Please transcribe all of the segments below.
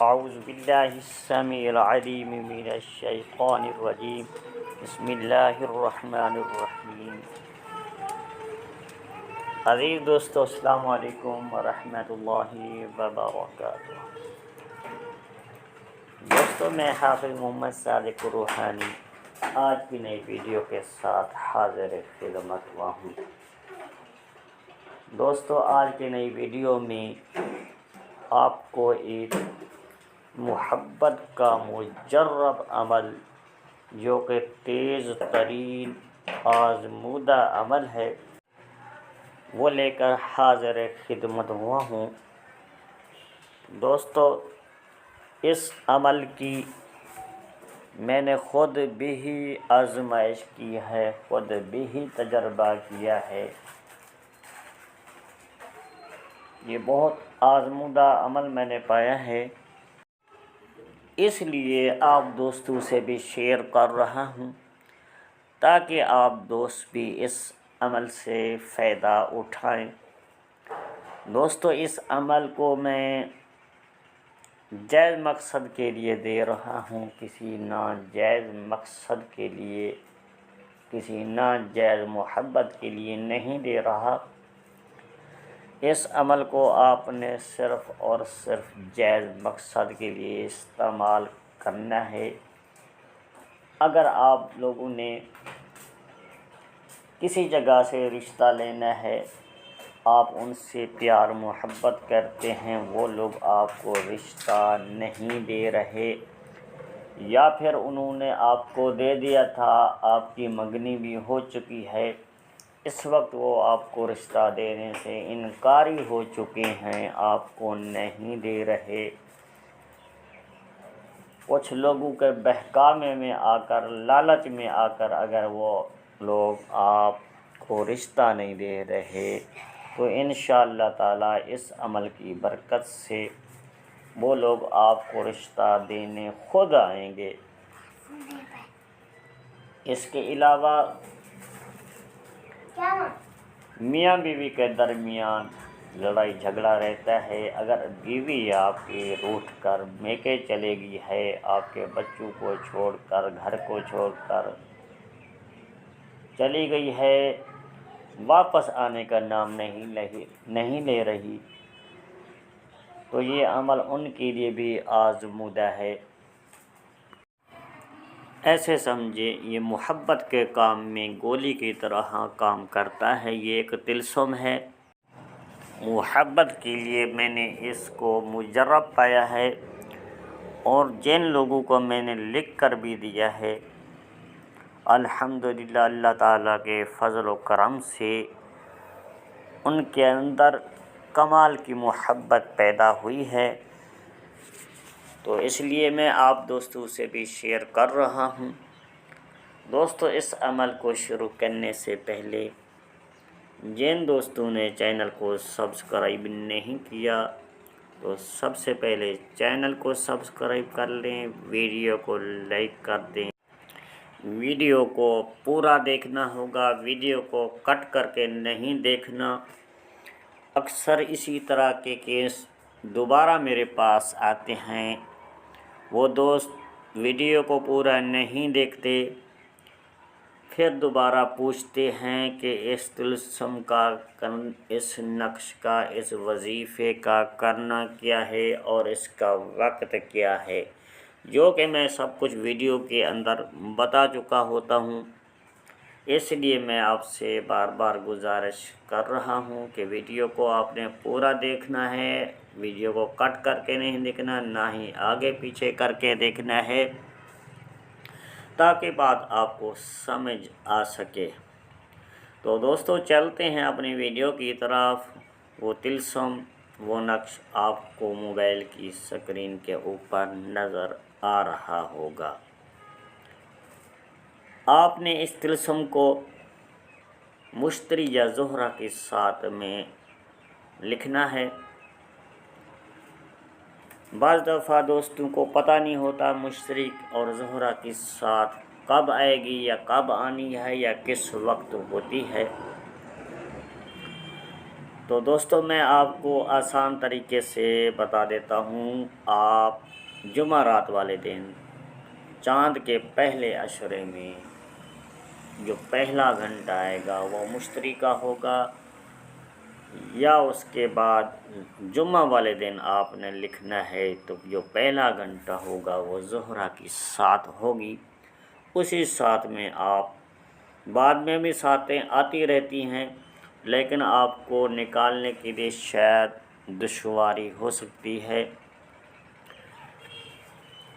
أعوذ بالله السميع العليم من الشيطان الرجيم بسم الله الرحمن الرحیم۔ عزیز دوستو، السلام علیکم ورحمۃ اللہ وبرکاتہ۔ دوستو، میں حافظ محمد صادق روحانی آج کی نئی ویڈیو کے ساتھ حاضر خدمت ہوا ہوں۔ دوستو، آج کی نئی ویڈیو میں آپ کو ایک محبت کا مجرب عمل، جو کہ تیز ترین آزمودہ عمل ہے، وہ لے کر حاضر خدمت ہوا ہوں۔ دوستو، اس عمل کی میں نے خود بھی آزمائش کی ہے، خود بھی تجربہ کیا ہے۔ یہ بہت آزمودہ عمل میں نے پایا ہے، اس لیے آپ دوستوں سے بھی شیئر کر رہا ہوں تاکہ آپ دوست بھی اس عمل سے فائدہ اٹھائیں۔ دوستو، اس عمل کو میں جائز مقصد کے لیے دے رہا ہوں، کسی ناجائز مقصد کے لیے، کسی ناجائز محبت کے لیے نہیں دے رہا۔ اس عمل کو آپ نے صرف اور صرف جائز مقصد کے لیے استعمال کرنا ہے۔ اگر آپ لوگوں نے کسی جگہ سے رشتہ لینا ہے، آپ ان سے پیار محبت کرتے ہیں، وہ لوگ آپ کو رشتہ نہیں دے رہے، یا پھر انہوں نے آپ کو دے دیا تھا، آپ کی منگنی بھی ہو چکی ہے، اس وقت وہ آپ کو رشتہ دینے سے انکاری ہو چکے ہیں، آپ کو نہیں دے رہے۔ کچھ لوگوں کے بہکامے میں آ کر، لالچ میں آ کر اگر وہ لوگ آپ کو رشتہ نہیں دے رہے، تو انشاءاللہ تعالی اس عمل کی برکت سے وہ لوگ آپ کو رشتہ دینے خود آئیں گے۔ اس کے علاوہ میاں بیوی کے درمیان لڑائی جھگڑا رہتا ہے۔ اگر بیوی آپ کی روٹھ کر میکے چلے گئی ہے، آپ کے بچوں کو چھوڑ کر، گھر کو چھوڑ کر چلی گئی ہے، واپس آنے کا نام نہیں لے رہی، تو یہ عمل ان کے لیے بھی آزمودہ ہے۔ ایسے سمجھے یہ محبت کے کام میں گولی کی طرح کام کرتا ہے، یہ ایک طلسم ہے۔ محبت کے لیے میں نے اس کو مجرب پایا ہے، اور جن لوگوں کو میں نے لکھ کر بھی دیا ہے، الحمدللہ اللہ تعالیٰ کے فضل و کرم سے ان کے اندر کمال کی محبت پیدا ہوئی ہے۔ تو اس لیے میں آپ دوستوں سے بھی شیئر کر رہا ہوں۔ دوستو، اس عمل کو شروع کرنے سے پہلے جن دوستوں نے چینل کو سبسکرائب نہیں کیا، تو سب سے پہلے چینل کو سبسکرائب کر لیں، ویڈیو کو لائک کر دیں۔ ویڈیو کو پورا دیکھنا ہوگا، ویڈیو کو کٹ کر کے نہیں دیکھنا۔ اکثر اسی طرح کے کیس دوبارہ میرے پاس آتے ہیں، وہ دوست ویڈیو کو پورا نہیں دیکھتے، پھر دوبارہ پوچھتے ہیں کہ اس طلسم کا، اس نقش کا، اس وظیفے کا کرنا کیا ہے اور اس کا وقت کیا ہے، جو کہ میں سب کچھ ویڈیو کے اندر بتا چکا ہوتا ہوں۔ اس لیے میں آپ سے بار بار گزارش کر رہا ہوں کہ ویڈیو کو آپ نے پورا دیکھنا ہے، ویڈیو کو کٹ کر کے نہیں دیکھنا، نہ ہی آگے پیچھے کر کے دیکھنا ہے، تاکہ بات آپ کو سمجھ آ سکے۔ تو دوستو، چلتے ہیں اپنی ویڈیو کی طرف۔ وہ طلسم، وہ نقش آپ کو موبائل کی سکرین کے اوپر نظر آ رہا ہوگا۔ آپ نے اس طلسم کو مشتری یا زہرہ کے ساتھ میں لکھنا ہے۔ بعض دفعہ دوستوں کو پتہ نہیں ہوتا مشتری اور زہرہ کے ساتھ کب آئے گی یا کب آنی ہے یا کس وقت ہوتی ہے، تو دوستو میں آپ کو آسان طریقے سے بتا دیتا ہوں. آپ جمعرات والے دن چاند کے پہلے عشرے میں جو پہلا گھنٹہ آئے گا وہ مشتری کا ہوگا، یا اس کے بعد جمعہ والے دن آپ نے لکھنا ہے تو جو پہلا گھنٹہ ہوگا وہ ظہرہ کی سات ہوگی. اسی سات میں آپ بعد میں بھی ساتیں آتی رہتی ہیں، لیکن آپ کو نکالنے کے لیے شاید دشواری ہو سکتی ہے.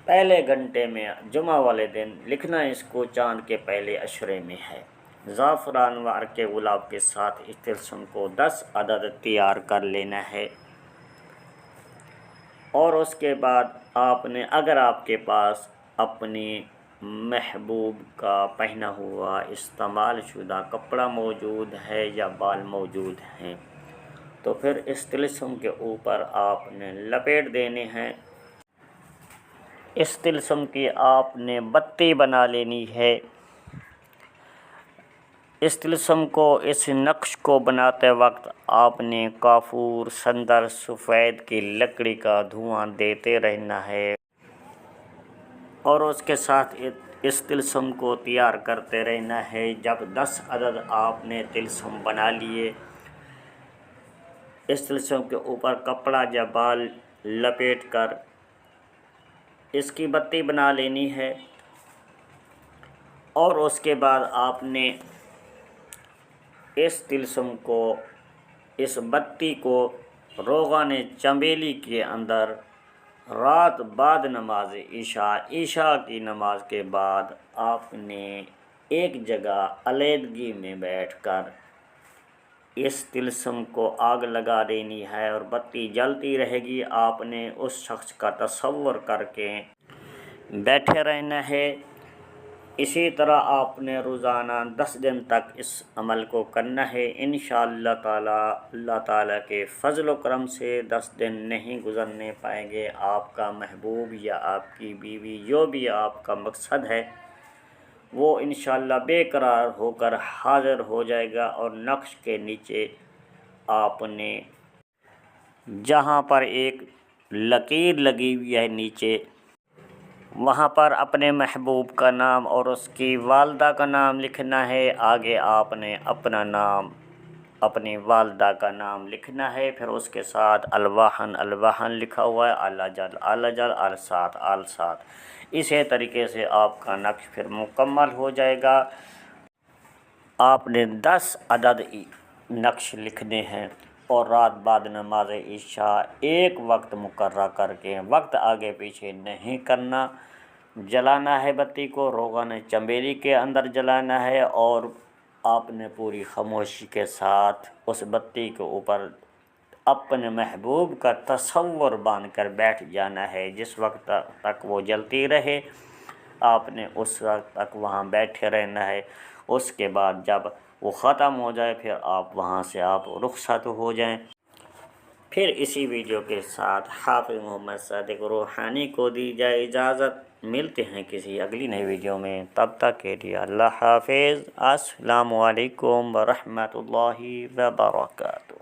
پہلے گھنٹے میں جمعہ والے دن لکھنا اس کو چاند کے پہلے عشرے میں ہے. زعفران و عرق گلاب کے ساتھ اس تلسم کو 10 عدد تیار کر لینا ہے. اور اس کے بعد آپ نے اگر آپ کے پاس اپنی محبوب کا پہنا ہوا استعمال شدہ کپڑا موجود ہے یا بال موجود ہیں تو پھر اس تلسم کے اوپر آپ نے لپیٹ دینے ہیں. اس تلسم کی آپ نے بتی بنا لینی ہے. اس تلسم کو، اس نقش کو بناتے وقت آپ نے کافور، سندر، سفید کی لکڑی کا دھواں دیتے رہنا ہے، اور اس کے ساتھ اس تلسم کو تیار کرتے رہنا ہے. جب 10 عدد آپ نے تلسم بنا لیے، اس تلسم کے اوپر کپڑا یا بال لپیٹ کر اس کی بتی بنا لینی ہے. اور اس کے بعد آپ نے اس تلسم کو، اس بتی کو روغن چنبیلی کے اندر رات بعد نماز عشاء کی نماز کے بعد آپ نے ایک جگہ علیحدگی میں بیٹھ کر اس تلسم کو آگ لگا دینی ہے اور بتی جلتی رہے گی. آپ نے اس شخص کا تصور کر کے بیٹھے رہنا ہے. اسی طرح آپ نے روزانہ 10 دن تک اس عمل کو کرنا ہے. انشاءاللہ تعالی اللہ تعالیٰ کے فضل و کرم سے 10 دن نہیں گزرنے پائیں گے. آپ کا محبوب یا آپ کی بیوی، جو بھی آپ کا مقصد ہے، وہ انشاءاللہ بے قرار ہو کر حاضر ہو جائے گا. اور نقش کے نیچے آپ نے جہاں پر ایک لکیر لگی ہوئی ہے نیچے، وہاں پر اپنے محبوب کا نام اور اس کی والدہ کا نام لکھنا ہے. آگے آپ نے اپنا نام، اپنی والدہ کا نام لکھنا ہے. پھر اس کے ساتھ الواحن لکھا ہوا ہے، الجل السات. اسی طریقے سے آپ کا نقش پھر مکمل ہو جائے گا. آپ نے 10 عدد نقش لکھنے ہیں اور رات بعد نماز عشاء ایک وقت مقررہ کر کے، وقت آگے پیچھے نہیں کرنا، جلانا ہے بتی کو روغن چنبیلی کے اندر جلانا ہے. اور آپ نے پوری خاموشی کے ساتھ اس بتی کے اوپر اپنے محبوب کا تصور باندھ کر بیٹھ جانا ہے. جس وقت تک وہ جلتی رہے آپ نے اس وقت تک وہاں بیٹھے رہنا ہے. اس کے بعد جب وہ ختم ہو جائے پھر آپ وہاں سے رخصت ہو جائیں. پھر اسی ویڈیو کے ساتھ حافظ محمد صادق روحانی کو دی جائے اجازت. ملتے ہیں کسی اگلی نئی ویڈیو میں، تب تک کے لیے اللہ حافظ. السلام علیکم ورحمۃ اللہ وبرکاتہ.